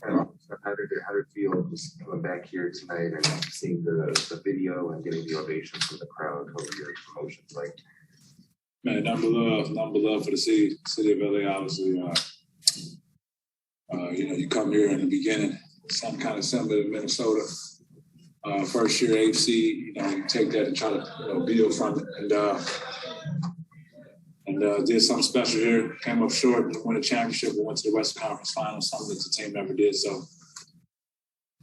How did it feel just coming back here tonight and seeing the video and getting the ovation from the crowd? What were your emotions like? Man, number love for the city of LA. Obviously, you come here in the beginning, some kind of similar to Minnesota. First year AFC, you take that and try to build from it, and did something special here. Came up short, won a championship. We went to the Western Conference Finals, something that the team never did. So,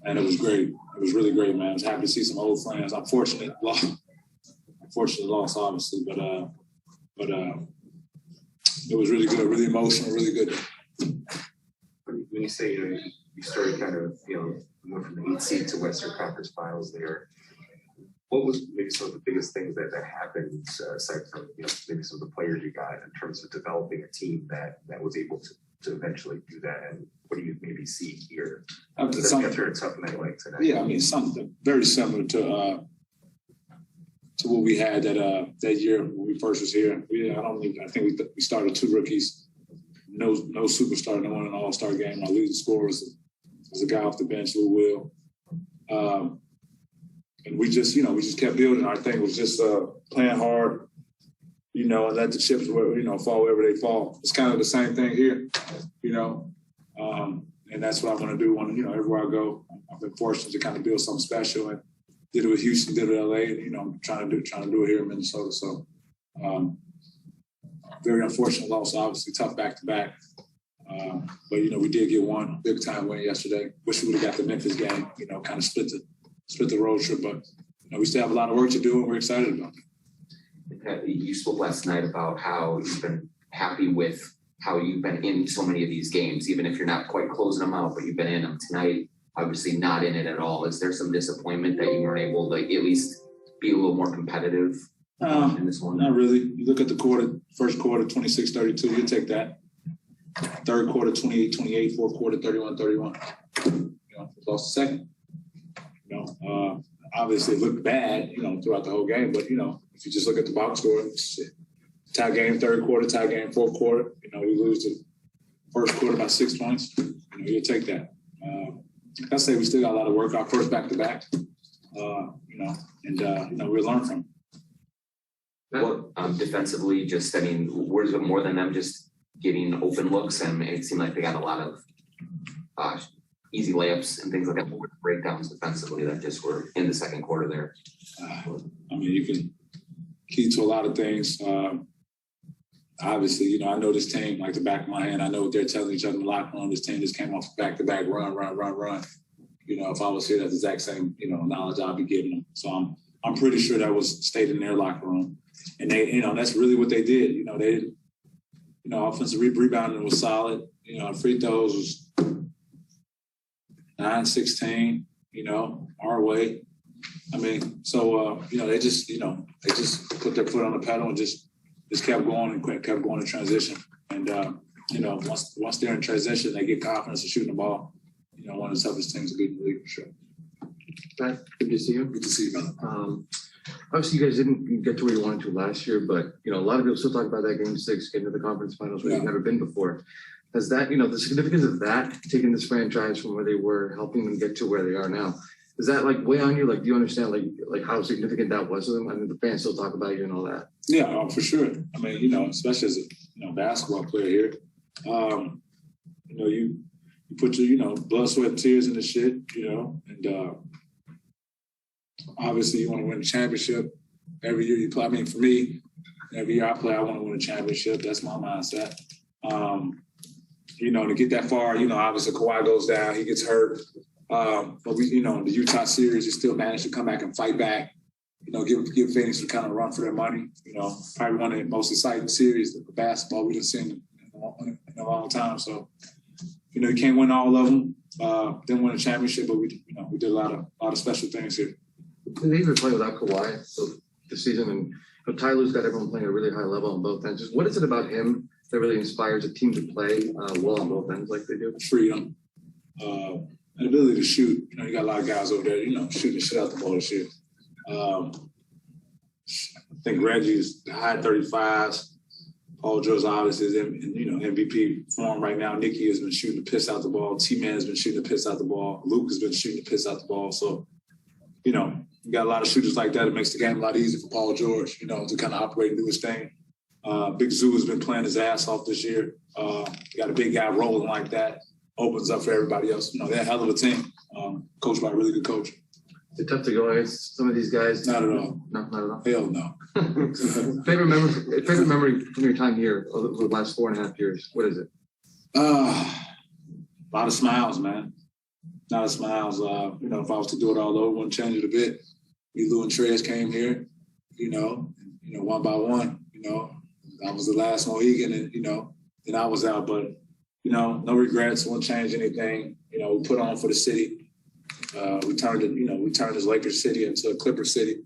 and it was great. It was really great, man. I was happy to see some old friends. Unfortunately, lost, obviously, but it was really good, really emotional, really good. When you say you started kind of went from the 8th seed to Western Conference Finals there, what was maybe some of the biggest things that happened aside from maybe some of the players you got in terms of developing a team that was able to eventually do that? And what do you maybe see here after a tough night like tonight? Yeah, I mean something very similar to what we had that year when we first was here. I think we started 2 rookies, no superstar, no one in an all-star game. Our leading scorer was a guy off the bench, Lou Will. And we just kept building. Our thing was just playing hard, and let the chips fall wherever they fall. It's kind of the same thing here, and that's what I want to do everywhere I go. I've been fortunate to kind of build something special, and did it with Houston, did it with LA, and I'm trying to do it here in Minnesota. So very unfortunate loss, obviously tough back-to-back. But we did get one big time win yesterday. Wish we would have got the Memphis game, kind of split the road trip, but we still have a lot of work to do, and we're excited about it. You spoke last night about how you've been happy with how you've been in so many of these games, even if you're not quite closing them out, but you've been in them tonight. Obviously, not in it at all. Is there some disappointment that you weren't able to at least be a little more competitive in this one? Not really. You look at the first quarter, 26-32. You take that. Third quarter, 28-28. Fourth quarter, 31-31. Lost the second. Obviously it looked bad, throughout the whole game. But, if you just look at the box score, tie game third quarter, tie game fourth quarter, we lose the first quarter by 6 points. You'll take that. I say we still got a lot of work. Our first back-to-back, and we'll learn from it. What defensively, was it more than them just getting open looks? And it seemed like they got a lot of easy layups and things like that. What were the breakdowns defensively that just were in the second quarter there? You can key to a lot of things. Obviously, I know this team like the back of my hand. I know what they're telling each other in the locker room. This team just came off back-to-back run. If I was here, that's the exact same, knowledge I'd be giving them. So I'm pretty sure that was stayed in their locker room. And they, that's really what they did. They, offensive rebounding was solid. Free throws was 9-16, our way. They just put their foot on the pedal and just kept going in transition. And, once they're in transition, they get confidence in shooting the ball. One of the toughest teams to beat in the league for sure. Pat, good to see you. Good to see you, man. Obviously, you guys didn't get to where you wanted to last year, but, a lot of people still talk about that Game 6, getting to the conference finals where you've never been before. Has that, the significance of that, taking this franchise from where they were, helping them get to where they are now, is that weigh on you? Do you understand like how significant that was to them? The fans still talk about you and all that. Yeah, for sure. Especially as a basketball player here, you put your blood, sweat, and tears in the shit, and obviously you want to win a championship every year you play. For me, every year I play, I want to win a championship. That's my mindset. To get that far, obviously Kawhi goes down, he gets hurt. But we, in the Utah series, we still managed to come back and fight back. Give Phoenix a kind of run for their money. Probably one of the most exciting series of basketball we've seen in a long time. So, you can't win all of them. Didn't win a championship, but we did a lot of special things here. They even play without Kawhi this season, and Tyler's got everyone playing at a really high level on both ends. Just what is it about him that really inspires a team to play well on both ends like they do? Freedom. And ability to shoot. You got a lot of guys over there, shooting the shit out the ball this year. I think Reggie's high 35s. Paul George obviously is in MVP form right now. Nicky has been shooting the piss out the ball. T-Man has been shooting the piss out the ball. Luke has been shooting the piss out the ball. So, you got a lot of shooters like that. It makes the game a lot easier for Paul George, to kind of operate and do his thing. Big Zoo has been playing his ass off this year. Got a big guy rolling like that. Opens up for everybody else. They're a hell of a team. Coached by a really good coach. Is it tough to go against some of these guys? Not at all. No, not at all. Hell no. Favorite memory from your time here over the last 4.5 years? What is it? A lot of smiles, man. A lot of smiles. If I was to do it all over, I wouldn't change it a bit. Me, Lou, and Trez came here, one by one. I was the last Mohegan, and then I was out. But no regrets. Won't change anything. We put on for the city. We turned this Lakers city into a Clipper city.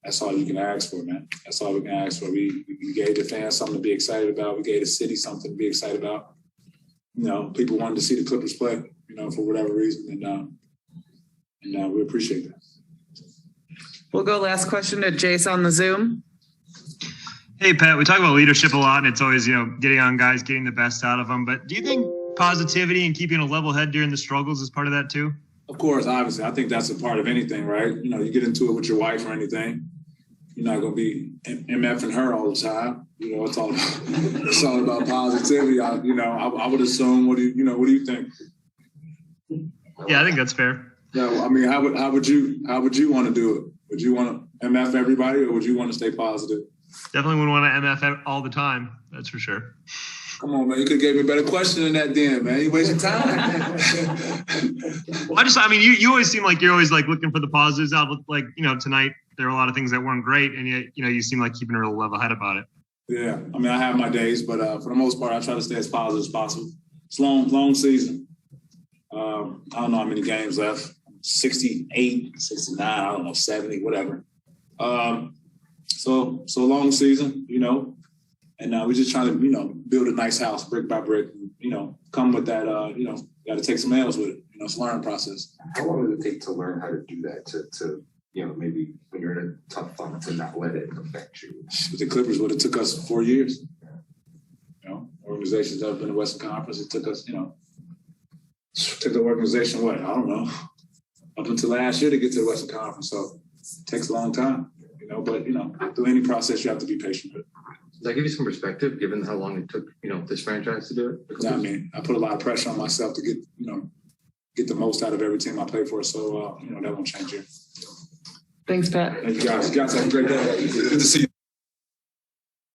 That's all you can ask for, man. That's all we can ask for. We gave the fans something to be excited about. We gave the city something to be excited about. People wanted to see the Clippers play, for whatever reason, and we appreciate that. We'll go last question to Jace on the Zoom. Hey, Pat, we talk about leadership a lot, and it's always, getting on guys, getting the best out of them. But do you think positivity and keeping a level head during the struggles is part of that too? Of course, obviously. I think that's a part of anything, right? You get into it with your wife or anything. You're not going to be MFing her all the time. It's all about positivity. I would assume, what do you think? Yeah, I think that's fair. Yeah, I mean, how would you want to do it? Would you want to MF everybody, or would you want to stay positive? Definitely wouldn't want to MF all the time. That's for sure. Come on, man. You could have gave me a better question than that then, man. You wasting time. Well, you always seem like you're always like looking for the positives out. Like, tonight there were a lot of things that weren't great, and yet, you seem like keeping a real level head about it. Yeah. I have my days, but for the most part, I try to stay as positive as possible. It's long season. I don't know how many games left. 68, 69, I don't know, 70, whatever. So long season, and we're just trying to, build a nice house brick by brick, come with that, got to take some L's with it. It's a learning process. How long does it take to learn how to do that? To maybe when you're in a tough funk, to not let it affect you? With the Clippers, it took us 4 years. Organizations that have been in the Western Conference, it took us, took the organization, I don't know, up until last year to get to the Western Conference. So it takes a long time, but through any process, you have to be patient with it. Does that give you some perspective, given how long it took, this franchise to do it? I put a lot of pressure on myself to get the most out of every team I play for. So, that won't change here. Thanks, Pat. Thank you guys. You guys have a great day. Good to see you.